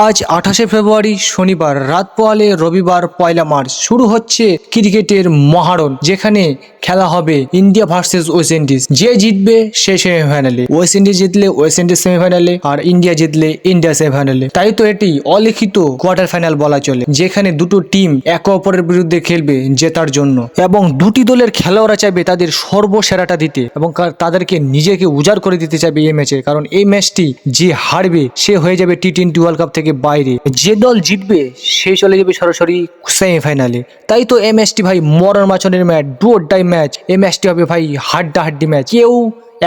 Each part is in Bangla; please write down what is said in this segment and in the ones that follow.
আজ 28শে ফেব্রুয়ারি শনিবার রাত পোয়ালে রবিবার 1 মার্চ শুরু হচ্ছে ক্রিকেটের মহারণ, যেখানে খেলা হবে ইন্ডিয়া ভার্সেস ওয়েস্ট ইন্ডিজ। যে জিতবে সে সেমিফাইনালে, ওয়েস্ট ইন্ডিজ জিতলে ওয়েস্ট ইন্ডিজ সেমিফাইনালে, আর ইন্ডিয়া জিতলে ইন্ডিয়া সেমিফাইনালে। তাই তো এটি অলিখিত কোয়ার্টার ফাইনাল বলা চলে, যেখানে দুটো টিম একে অপরের বিরুদ্ধে খেলবে জেতার জন্য, এবং দুটি দলের খেলোয়াড়রা চাইবে তাদের সর্বসেরাটা দিতে এবং তাদেরকে নিজেকে উজাড় করে দিতে চাইবে এই ম্যাচে। কারণ এই ম্যাচটি যে হারবে সে হয়ে যাবে টি-20 ওয়ার্ল্ড কাপ থেকে বাইরে, যে দল জিতবে সেই চলে যাবে সরাসরি সেমিফাইনালে। তাই তো এই ম্যাচটি ভাই মরণ মাচনের match, do or die match. এই ম্যাচটি হবে ভাই হাড্ডাহাড্ডি ম্যাচ, কেউ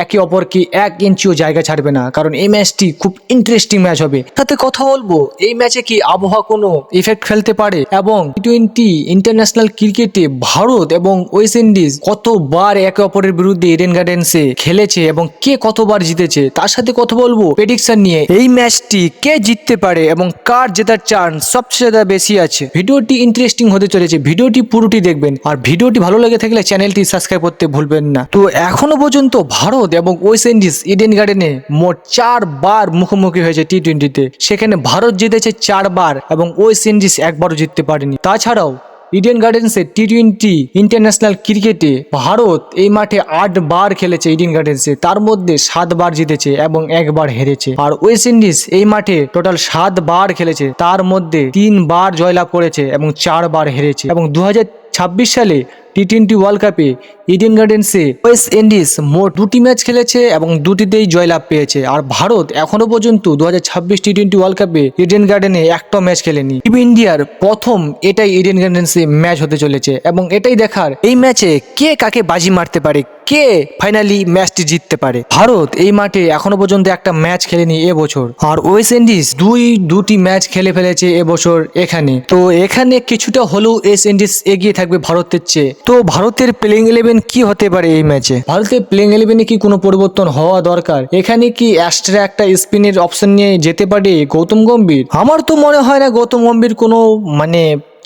একে অপরকে 1 ইঞ্চিও জায়গা ছাড়বে না, কারণ এই ম্যাচটি খুব ইন্টারেস্টিং ম্যাচ হবে। সাথে কথা বলবো এই ম্যাচে কি আবহাওয়া কোনো ইফেক্ট ফেলতে পারে, এবং টি-20 ইন্টারন্যাশনাল ক্রিকেটে ভারত এবং ওয়েস্ট ইন্ডিজ কতবার একে অপরের বিরুদ্ধে ইডেন গার্ডেন্সে খেলেছে এবং কে কতবার জিতেছে, তার সাথে কথা বলবো প্রেডিকশন নিয়ে এই ম্যাচটি কে জিততে পারে এবং কার জেতার চান্স সবচেয়ে বেশি আছে। ভিডিওটি ইন্টারেস্টিং হতে চলেছে, ভিডিওটি পুরোটি দেখবেন, আর ভিডিওটি ভালো লেগে থাকলে চ্যানেলটি সাবস্ক্রাইব করতে ভুলবেন না। তো এখনো পর্যন্ত ভারত এবং ওয়েস্ট ইন্ডিজ ইডেন গার্ডেনে মোট 4 বার মুখোমুখি হয়েছে টি-20-তে। সেখানে ভারত জিতেছে 4 বার এবং ওয়েস্ট ইন্ডিজ একবারও জিততে পারেনি। তাছাড়াও ইডেন গার্ডেন্সে টি-20 ইন্টারন্যাশনাল ক্রিকেটে ভারত এই মাঠে 8 বার খেলেছে ইডেন গার্ডেন্সে, তার মধ্যে 7 বার জিতেছে এবং 1 বার হেরেছে। আর ওয়েস্ট ইন্ডিজ এই মাঠে টোটাল 7 বার খেলেছে, তার মধ্যে 3 বার জয়লাভ করেছে এবং 4 বার হেরেছে। এবং 2026 সালে টি-20 ওয়ার্ল্ড কাপে ইডেন গার্ডেন্সে ওয়েস্ট ইন্ডিজ মোট 2টি ম্যাচ খেলেছে এবং 2টিতেই জয়লাভ পেয়েছে। আর ভারত এখনো পর্যন্ত 2026 টি-20 ওয়ার্ল্ড কাপে ইডেন গার্ডেনে একটা ম্যাচ খেলেনি। টিম ইন্ডিয়ার প্রথম এটাই ইডেন গার্ডেন্সে ম্যাচ হতে চলেছে, এবং এটাই দেখার এই ম্যাচে কে কাকে বাজি মারতে পারে, কে ফাইনালি ম্যাচটি জিততে পারে। ভারত এই মাঠে এখনো পর্যন্ত একটা ম্যাচ খেলেনি এবছর, আর ওয়েস্ট ইন্ডিজ দুটি ম্যাচ খেলে ফেলেছে এবছর এখানে। তো এখানে কিছুটা হলেও ওয়েস্ট ইন্ডিজ এগিয়ে থাকবে ভারতের চেয়ে। তো ভারতের প্লেইং 11 কি হতে পারে এই ম্যাচে? ভারতের প্লেইং 11-এ কি কোনো পরিবর্তন হওয়া দরকার? এখানে কি এক্সট্রা একটা স্পিনের অপশন নিয়ে যেতে পারে গৌতম গম্ভীর? আমার তো মনে হয় না গৌতম গম্ভীর কোনো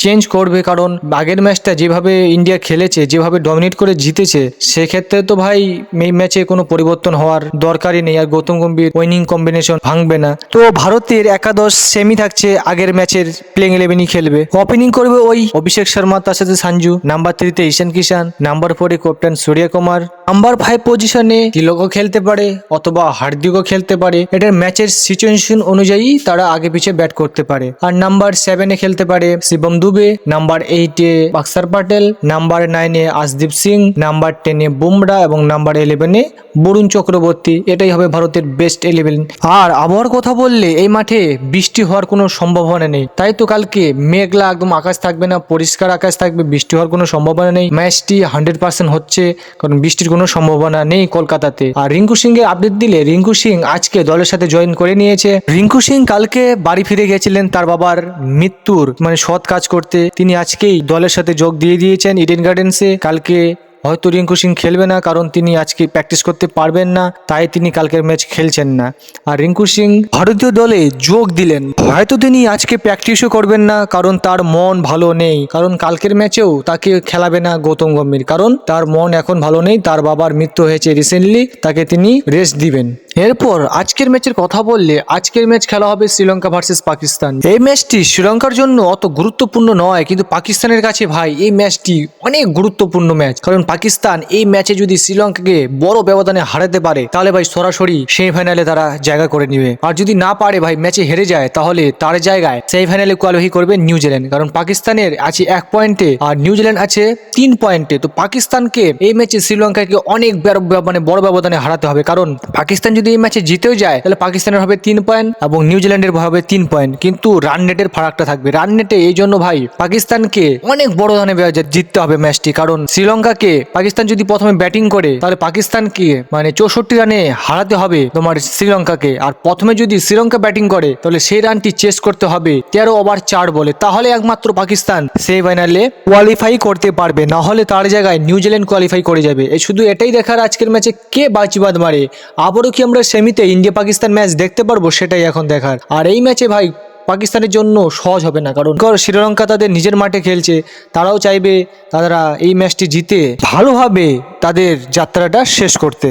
চেঞ্জ করবে, কারণ আগের ম্যাচটা যেভাবে ইন্ডিয়া খেলেছে, যেভাবে ডমিনেট করে জিতেছে, সেক্ষেত্রে তো ভাই এই ম্যাচে কোনো পরিবর্তন হওয়ার দরকারই নেই, আর গৌতম গম্ভীর উইনিং কম্বিনেশন ভাঙবে না। তো ভারতের একাদশ সেমি থাকছে আগের ম্যাচের প্লেইং 11ই খেলবে। ওপেনিং করবে ওই অভিষেক শর্মা, তার সাথে সঞ্জু। নাম্বার 3-তে ঈশান কিষান, নাম্বার 4-এ ক্যাপ্টেন সূর্য কুমার, নাম্বার 5 পজিশনে তিলকও খেলতে পারে অথবা হার্দিকও খেলতে পারে, এটার ম্যাচের সিচুয়েশন অনুযায়ী তারা আগে পিছে ব্যাট করতে পারে। আর নাম্বার 7-এ খেলতে পারে শিবম দুবে, নাম্বার 8-এ অক্ষর প্যাটেল, নাম্বার 9-এ আশদীপ সিং, নাম্বার 10-এ বুমরা এবং নাম্বার 11-এ বরুণ চক্রবর্তী। এটাই হবে ভারতের বেস্ট 11। আর আবহাওয়ার কথা বললে এই মাঠে বৃষ্টি হওয়ার কোনো সম্ভাবনা নেই, তাই তো কালকে মেঘলা একদম আকাশ থাকবে না, পরিষ্কার আকাশ থাকবে, বৃষ্টি হওয়ার কোনো সম্ভাবনা নেই। ম্যাচটি 100% হচ্ছে, কারণ বৃষ্টির কোনো সম্ভাবনা নেই কলকাতাতে। আর রিঙ্কু সিং এর আপডেট দিলে, রিঙ্কু সিং আজকে দলের সাথে জয়েন করে নিয়েছে। রিঙ্কু সিং কালকে বাড়ি ফিরে গেছিলেন তার বাবার মৃত্যুর সৎ কাজ করতে, তিনি আজকেই দলের সাথে যোগ দিয়ে দিয়েছেন ইডেন গার্ডেন্সে। কালকে হয়তো রিঙ্কু সিং খেলবে না, কারণ তিনি আজকে প্র্যাকটিস করতে পারবেন না, তাই তিনি কালকের ম্যাচ খেলছেন না। আর রিঙ্কু সিং ভারতীয় দলে যোগ দিলেন, হয়তো তিনি আজকে প্র্যাকটিসও করবেন না, কারণ তার মন ভালো নেই। কারণ কালকের ম্যাচেও তাকে খেলাবে না গৌতম গম্ভীর, কারণ তার মন এখন ভালো নেই, তার বাবার মৃত্যু হয়েছে রিসেন্টলি, তাকে তিনি রেস্ট দিবেন। এরপর আজকের ম্যাচের কথা বললে, আজকের ম্যাচ খেলা হবে শ্রীলঙ্কা ভার্সেস পাকিস্তান। এই ম্যাচটি শ্রীলঙ্কার জন্য অত গুরুত্বপূর্ণ নয়, কিন্তু পাকিস্তানের কাছে ভাই এই ম্যাচটি অনেক গুরুত্বপূর্ণ ম্যাচ। কারণ পাকিস্তান এই ম্যাচে যদি শ্রীলঙ্কাকে বড় ব্যবধানে হারাতে পারে, তাহলে ভাই সরাসরি সেমিফাইনালে তারা জায়গা করে নিবে। আর যদি না পারে, ভাই ম্যাচে হেরে যায়, তাহলে তার জায়গায় সেমিফাইনালে কোয়ালিফাই করবে নিউজিল্যান্ড। কারণ পাকিস্তানের আছে 1 পয়েন্টে আর নিউজিল্যান্ড আছে 3 পয়েন্টে। তো পাকিস্তানকে এই ম্যাচে শ্রীলঙ্কাকে অনেক বড় ব্যবধানে হারাতে হবে, কারণ পাকিস্তান যদি এই ম্যাচে জিতেও যায়, তাহলে পাকিস্তানের হবে 3 পয়েন্ট এবং নিউজিল্যান্ডের হবে 3 পয়েন্ট, কিন্তু রান নেটের ফারাকটা থাকবে। রান নেটে এই জন্য ভাই পাকিস্তানকে অনেক বড় ধরনের জিততে হবে ম্যাচটি, কারণ শ্রীলঙ্কাকে পাকিস্তান যদি প্রথমে ব্যাটিং করে, তাহলে পাকিস্তানকে 64 রানে হারাতে হবে তোমার শ্রীলঙ্কাকে। আর প্রথমে যদি শ্রীলঙ্কা ব্যাটিং করে, তাহলে সেই রানটি চেস করতে হবে 13 ওভার 4 বলে, তাহলে একমাত্র পাকিস্তান সেমিফাইনালে কোয়ালিফাই করতে পারবে, না হলে তার জায়গায় নিউজিল্যান্ড কোয়ালিফাই করে যাবে। শুধু এটাই দেখার আজকের ম্যাচে কে বাজিবাদ মারে। আবারও কি আমরা সেমিতে ইন্ডিয়া পাকিস্তান ম্যাচ দেখতে পারবো, সেটাই এখন দেখার। আর এই ম্যাচে ভাই পাকিস্তানের জন্য সহজ হবে না, কারণ শ্রীলঙ্কা তাদের নিজের মাঠে খেলছে, তারাও চাইবে তারা এই ম্যাচটি জিতে ভালোভাবে তাদের যাত্রাটা শেষ করতে।